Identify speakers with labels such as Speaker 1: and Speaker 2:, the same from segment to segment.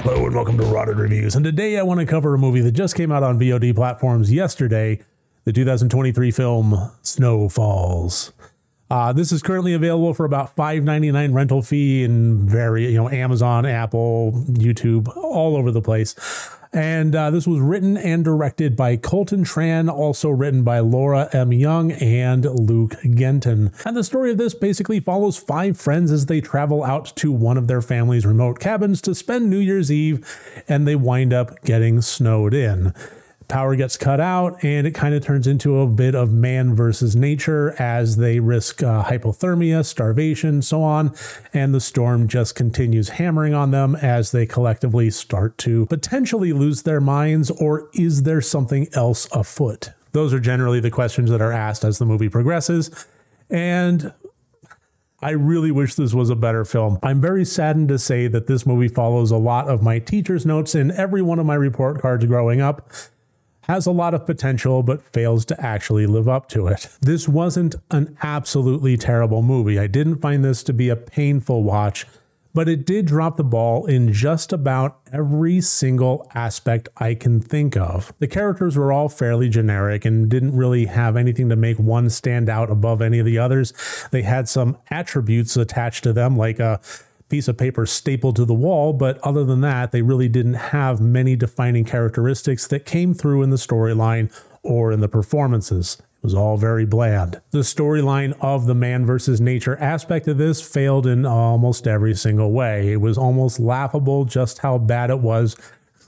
Speaker 1: Hello and welcome to Rotted Reviews, and today I want to cover a movie that just came out on VOD platforms yesterday, the 2023 film Snow Falls. This is currently available for about $5.99 rental fee in Amazon, Apple, YouTube, all over the place. And this was written and directed by Colton Tran, also written by Laura M. Young and Luke Genton. And the story of this basically follows 5 friends as they travel out to one of their family's remote cabins to spend New Year's Eve, and they wind up getting snowed in. Power gets cut out, and it kind of turns into a bit of man versus nature as they risk hypothermia, starvation, so on, and the storm just continues hammering on them as they collectively start to potentially lose their minds, or is there something else afoot? Those are generally the questions that are asked as the movie progresses, and I really wish this was a better film. I'm very saddened to say that this movie follows a lot of my teacher's notes in every one of my report cards growing up. Has a lot of potential, but fails to actually live up to it. This wasn't an absolutely terrible movie. I didn't find this to be a painful watch, but it did drop the ball in just about every single aspect I can think of. The characters were all fairly generic and didn't really have anything to make one stand out above any of the others. They had some attributes attached to them, like a piece of paper stapled to the wall, but other than that, they really didn't have many defining characteristics that came through in the storyline or in the performances. It was all very bland. The storyline of the man versus nature aspect of this failed in almost every single way. It was almost laughable just how bad it was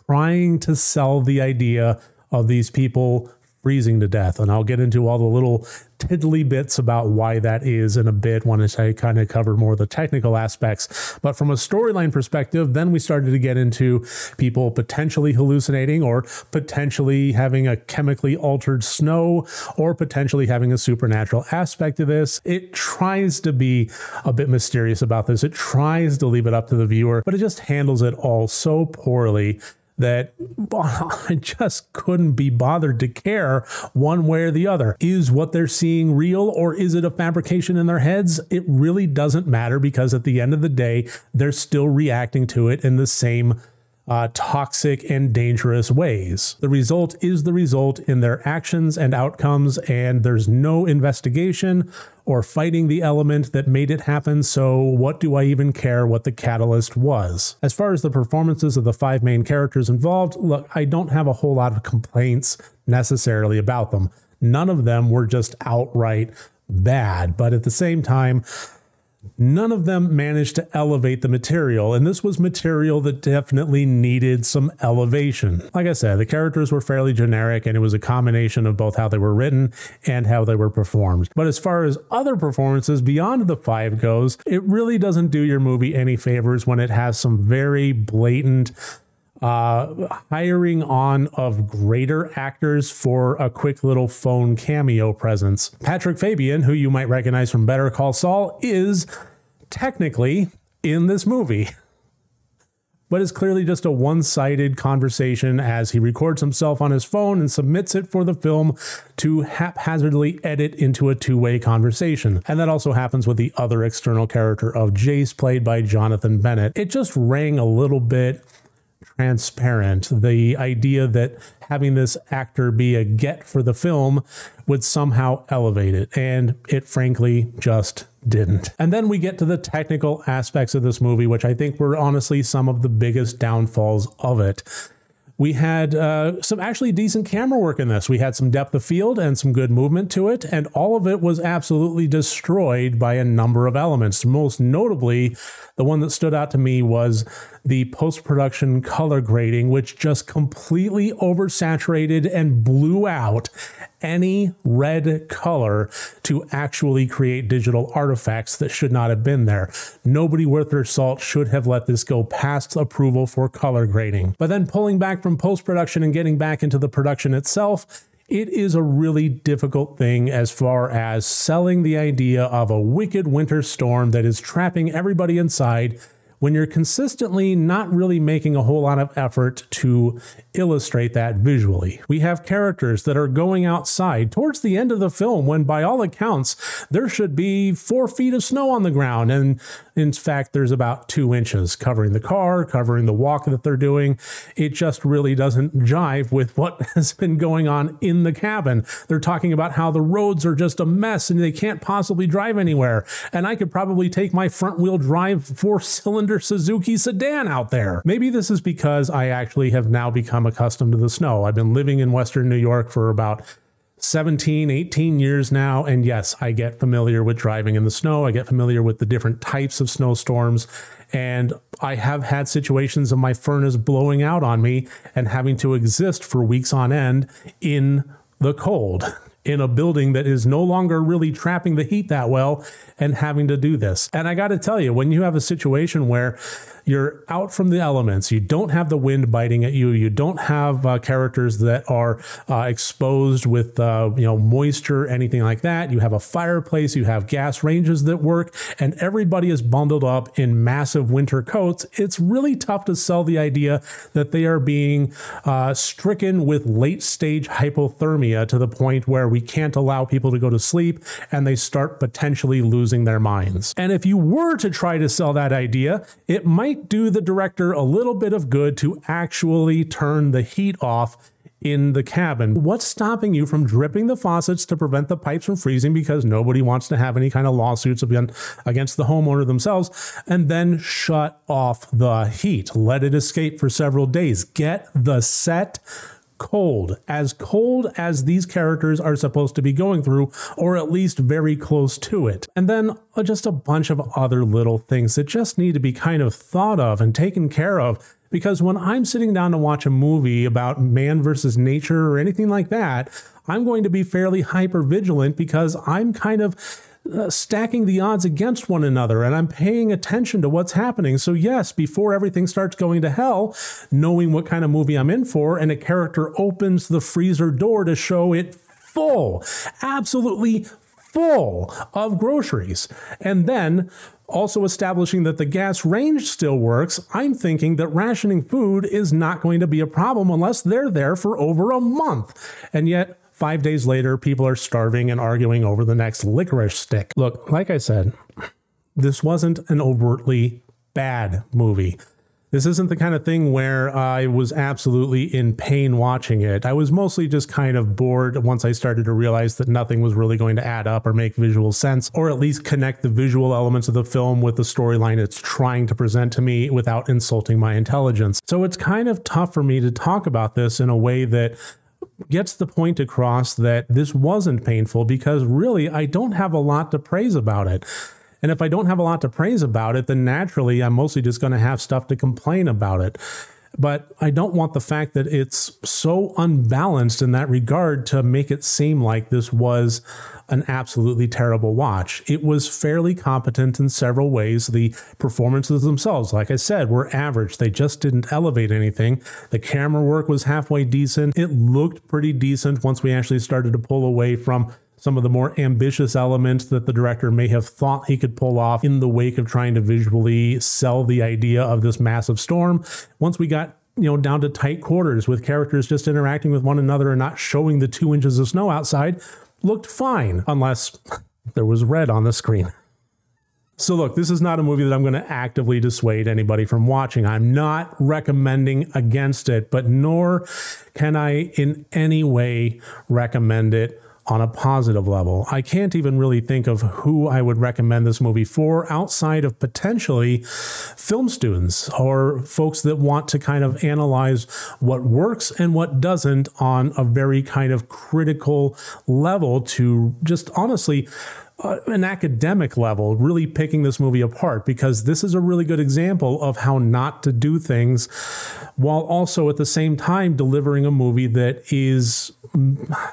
Speaker 1: trying to sell the idea of these people freezing to death. And I'll get into all the little tiddly bits about why that is in a bit when I kind of cover more of the technical aspects. But from a storyline perspective, then we started to get into people potentially hallucinating, or potentially having a chemically altered snow, or potentially having a supernatural aspect of this. It tries to be a bit mysterious about this. It tries to leave it up to the viewer, but it just handles it all so poorly that I just couldn't be bothered to care one way or the other. Is what they're seeing real, or is it a fabrication in their heads? It really doesn't matter, because at the end of the day, they're still reacting to it in the same toxic and dangerous ways. The result is the result in their actions and outcomes, and there's no investigation or fighting the element that made it happen, so what do I even care what the catalyst was? As far as the performances of the 5 main characters involved, look, I don't have a whole lot of complaints necessarily about them. None of them were just outright bad, but at the same time, none of them managed to elevate the material, and this was material that definitely needed some elevation. Like I said, the characters were fairly generic, and it was a combination of both how they were written and how they were performed. But as far as other performances beyond the 5 goes, it really doesn't do your movie any favors when it has some very blatant hiring on of greater actors for a quick little phone cameo presence. Patrick Fabian, who you might recognize from Better Call Saul, is technically in this movie, but it's clearly just a one-sided conversation as he records himself on his phone and submits it for the film to haphazardly edit into a two-way conversation. And that also happens with the other external character of Jace, played by Jonathan Bennett. It just rang a little bit transparent. The idea that having this actor be a get for the film would somehow elevate it, and it frankly just didn't. And then we get to the technical aspects of this movie, which I think were honestly some of the biggest downfalls of it. We had some actually decent camera work in this. We had some depth of field and some good movement to it, and all of it was absolutely destroyed by a number of elements. Most notably, the one that stood out to me was the post-production color grading, which just completely oversaturated and blew out any red color to actually create digital artifacts that should not have been there. Nobody worth their salt should have let this go past approval for color grading. But then pulling back from post-production and getting back into the production itself, it is a really difficult thing as far as selling the idea of a wicked winter storm that is trapping everybody inside when you're consistently not really making a whole lot of effort to illustrate that visually. We have characters that are going outside towards the end of the film when, by all accounts, there should be 4 feet of snow on the ground. And in fact, there's about 2 inches covering the car, covering the walk that they're doing. It just really doesn't jive with what has been going on in the cabin. They're talking about how the roads are just a mess and they can't possibly drive anywhere. And I could probably take my front wheel drive 4-cylinder Suzuki sedan out there. Maybe this is because I actually have now become accustomed to the snow. I've been living in Western New York for about 17, 18 years now. And yes, I get familiar with driving in the snow. I get familiar with the different types of snowstorms. And I have had situations of my furnace blowing out on me and having to exist for weeks on end in the cold, in a building that is no longer really trapping the heat that well and having to do this. And I got to tell you, when you have a situation where you're out from the elements, you don't have the wind biting at you, you don't have characters that are exposed with moisture, anything like that. You have a fireplace, you have gas ranges that work, and everybody is bundled up in massive winter coats. It's really tough to sell the idea that they are being stricken with late stage hypothermia to the point where we can't allow people to go to sleep and they start potentially losing their minds. And if you were to try to sell that idea, it might do the director a little bit of good to actually turn the heat off in the cabin. What's stopping you from dripping the faucets to prevent the pipes from freezing, because nobody wants to have any kind of lawsuits against the homeowner themselves, and then shut off the heat. Let it escape for several days. Get the set cold as these characters are supposed to be going through, or at least very close to it. And then just a bunch of other little things that just need to be kind of thought of and taken care of. Because when I'm sitting down to watch a movie about man versus nature or anything like that, I'm going to be fairly hyper vigilant because I'm kind of stacking the odds against one another, and I'm paying attention to what's happening. So yes, before everything starts going to hell, knowing what kind of movie I'm in for, and a character opens the freezer door to show it full, absolutely full of groceries, and then also establishing that the gas range still works, I'm thinking that rationing food is not going to be a problem unless they're there for over a month. And yet 5 days later, people are starving and arguing over the next licorice stick. Look, like I said, this wasn't an overtly bad movie. This isn't the kind of thing where I was absolutely in pain watching it. I was mostly just kind of bored once I started to realize that nothing was really going to add up or make visual sense, or at least connect the visual elements of the film with the storyline it's trying to present to me without insulting my intelligence. So it's kind of tough for me to talk about this in a way that gets the point across that this wasn't painful, because really I don't have a lot to praise about it. And if I don't have a lot to praise about it, then naturally I'm mostly just going to have stuff to complain about it. But I don't want the fact that it's so unbalanced in that regard to make it seem like this was an absolutely terrible watch. It was fairly competent in several ways. The performances themselves, like I said, were average. They just didn't elevate anything. The camera work was halfway decent. It looked pretty decent once we actually started to pull away from some of the more ambitious elements that the director may have thought he could pull off in the wake of trying to visually sell the idea of this massive storm. Once we got down to tight quarters with characters just interacting with one another and not showing the 2 inches of snow outside, looked fine, unless there was red on the screen. So look, this is not a movie that I'm going to actively dissuade anybody from watching. I'm not recommending against it, but nor can I in any way recommend it on a positive level. I can't even really think of who I would recommend this movie for outside of potentially film students or folks that want to kind of analyze what works and what doesn't on a very kind of critical level, to just honestly an academic level, really picking this movie apart, because this is a really good example of how not to do things while also at the same time delivering a movie that is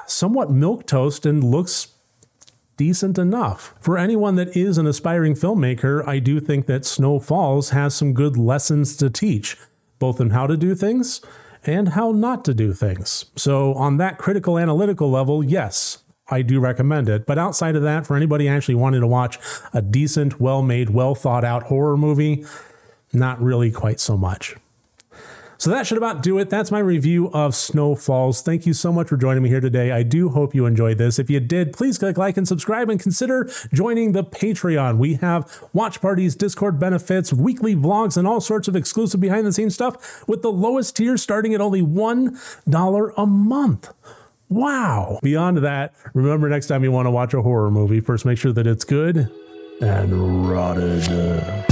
Speaker 1: somewhat milquetoast and looks decent enough. For anyone that is an aspiring filmmaker, I do think that Snow Falls has some good lessons to teach, both in how to do things and how not to do things. So on that critical analytical level, yes, I do recommend it. But outside of that, for anybody actually wanting to watch a decent, well-made, well-thought-out horror movie, not really quite so much. So that should about do it. That's my review of Snow Falls. Thank you so much for joining me here today. I do hope you enjoyed this. If you did, please click like and subscribe and consider joining the Patreon. We have watch parties, Discord benefits, weekly vlogs, and all sorts of exclusive behind the scenes stuff with the lowest tier starting at only $1 a month. Wow. Beyond that, remember next time you want to watch a horror movie, first make sure that it's good and rotted.